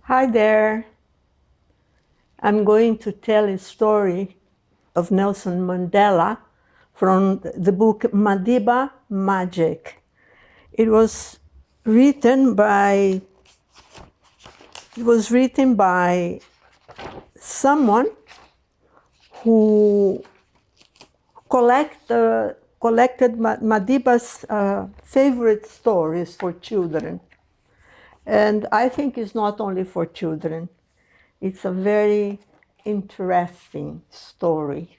Hi there. I'm going to tell a story of Nelson Mandela from the book Madiba Magic. It was written by someone who collected Madiba's favorite stories for children. And I think it's not only for children. It's a very interesting story.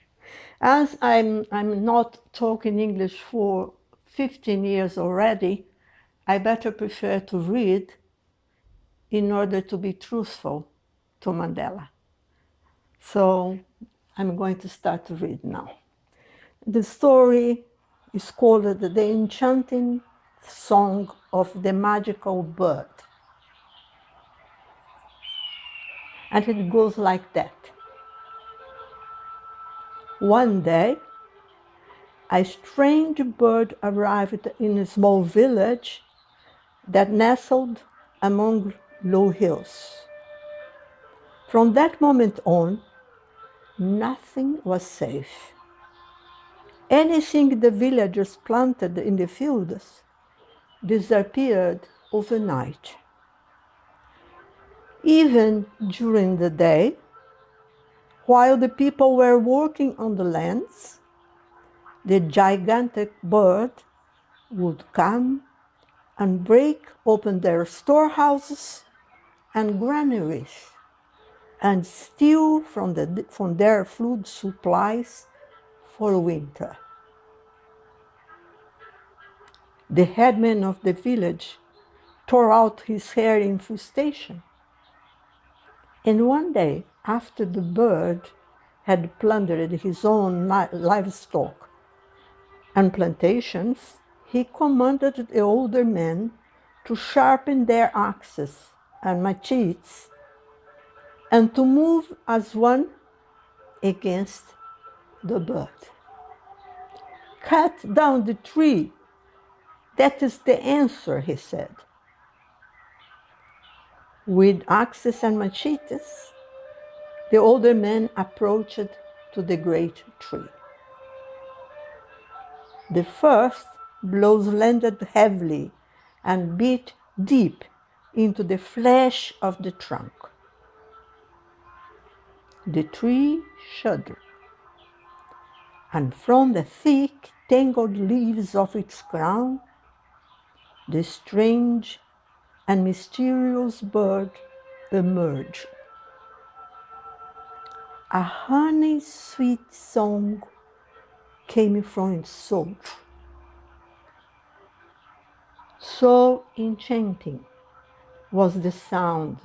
As I'm not talking English for 15 years already, I better prefer to read in order to be truthful to Mandela. So I'm going to start to read now. The story is called The Enchanting Song of the Magical Bird. And it goes like that. One day, a strange bird arrived in a small village that nestled among low hills. From that moment on, nothing was safe. Anything the villagers planted in the fields disappeared overnight. Even during the day, while the people were working on the lands, the gigantic bird would come and break open their storehouses and granaries and steal from their food supplies for winter. The headman of the village tore out his hair in frustration. And one day, after the bird had plundered his own livestock and plantations, he commanded the older men to sharpen their axes and machetes and to move as one against the bird. Cut down the tree. That is the answer, he said. With axes and machetes, the older men approached to the great tree. The first blows landed heavily and beat deep into the flesh of the trunk. The tree shuddered, and from the thick, tangled leaves of its crown, the strange and mysterious bird emerged. A honey-sweet song came from its throat. So enchanting was the sound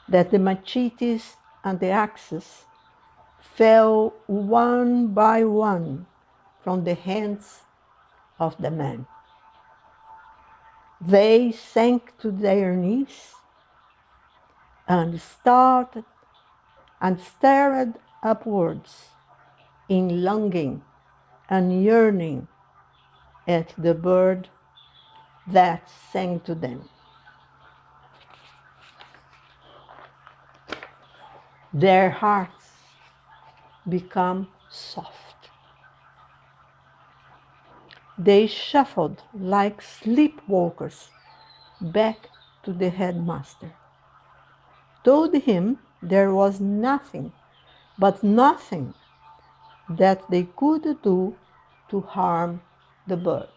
that the machetes and the axes fell one by one from the hands of the men. They sank to their knees and stared upwards in longing and yearning at the bird that sang to them. Their hearts become soft. They shuffled like sleepwalkers back to the headmaster, told him there was nothing, but nothing, that they could do to harm the bird.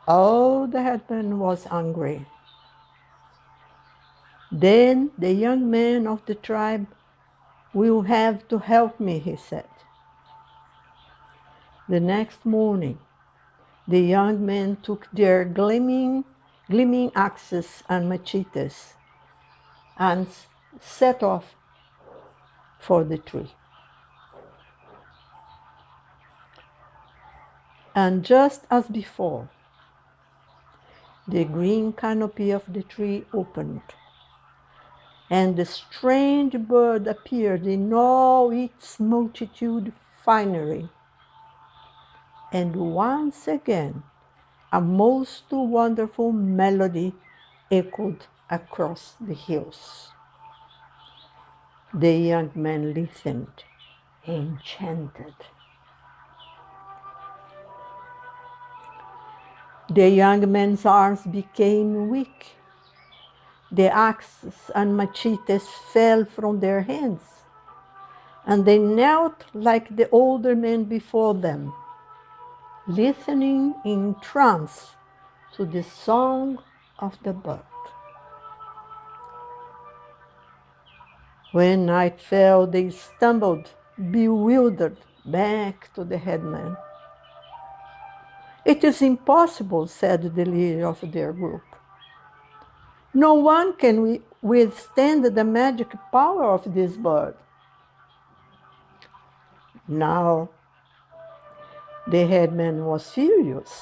Oh, the headman was angry. Then the young man of the tribe will have to help me, he said. The next morning, the young men took their gleaming axes and machetes and set off for the tree. And just as before, the green canopy of the tree opened, and the strange bird appeared in all its multitude finery. And once again, a most wonderful melody echoed across the hills. The young man listened, enchanted. The young man's arms became weak. The axes and machetes fell from their hands, and they knelt like the older men before them, listening in trance to the song of the bird. When night fell, they stumbled, bewildered, back to the headman. "It is impossible," said the leader of their group. "No one can withstand the magic power of this bird." Now the headman was furious.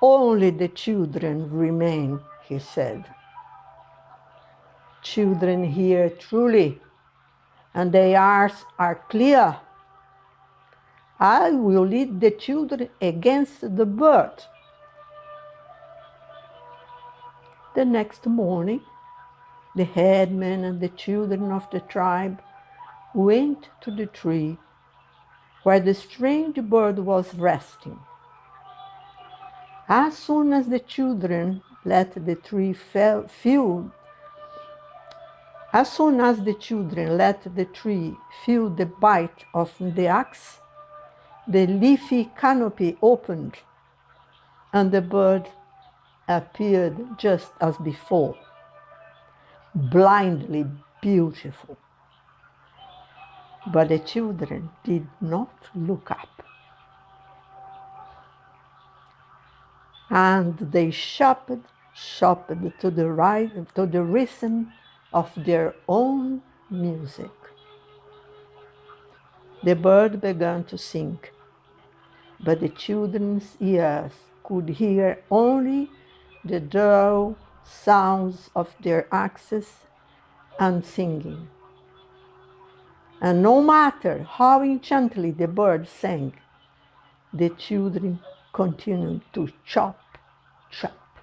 "Only the children remain," he said. "Children hear truly, and their eyes are clear. I will lead the children against the bird." The next morning, the headman and the children of the tribe went to the tree where the strange bird was resting. As soon as the children let the tree feel the bite of the axe, the leafy canopy opened, and the bird appeared just as before, blindly beautiful. But the children did not look up. And they shopped to the rhythm of their own music. The bird began to sing, but the children's ears could hear only the dull sounds of their axes and singing. And no matter how enchantedly the bird sang, the children continued to chop, chop,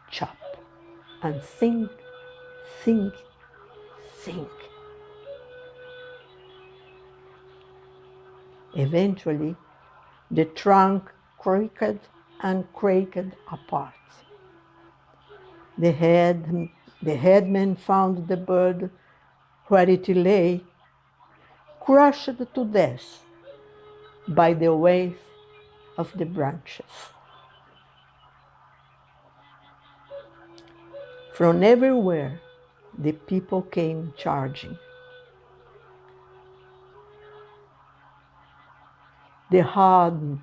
chop, and sing, sing, sing. Eventually, the trunk creaked and cracked apart. The headman found the bird where it lay, crushed to death by the weight of the branches. From everywhere, the people came charging. The hardened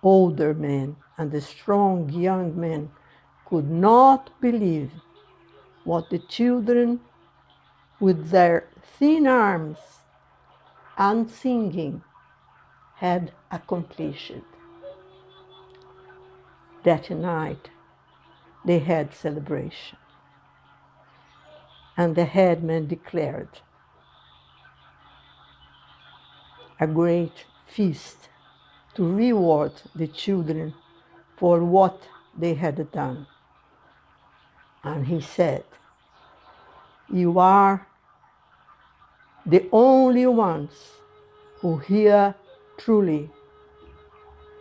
older men and the strong young men could not believe what the children, with their thin arms and singing, had accomplished. That night, they had celebration, and the headman declared a great feast to reward the children for what they had done. And he said, "You are the only ones who hear truly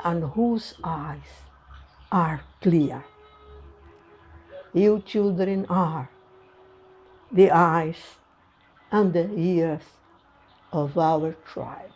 and whose eyes are clear. You children are the eyes and the ears of our tribe."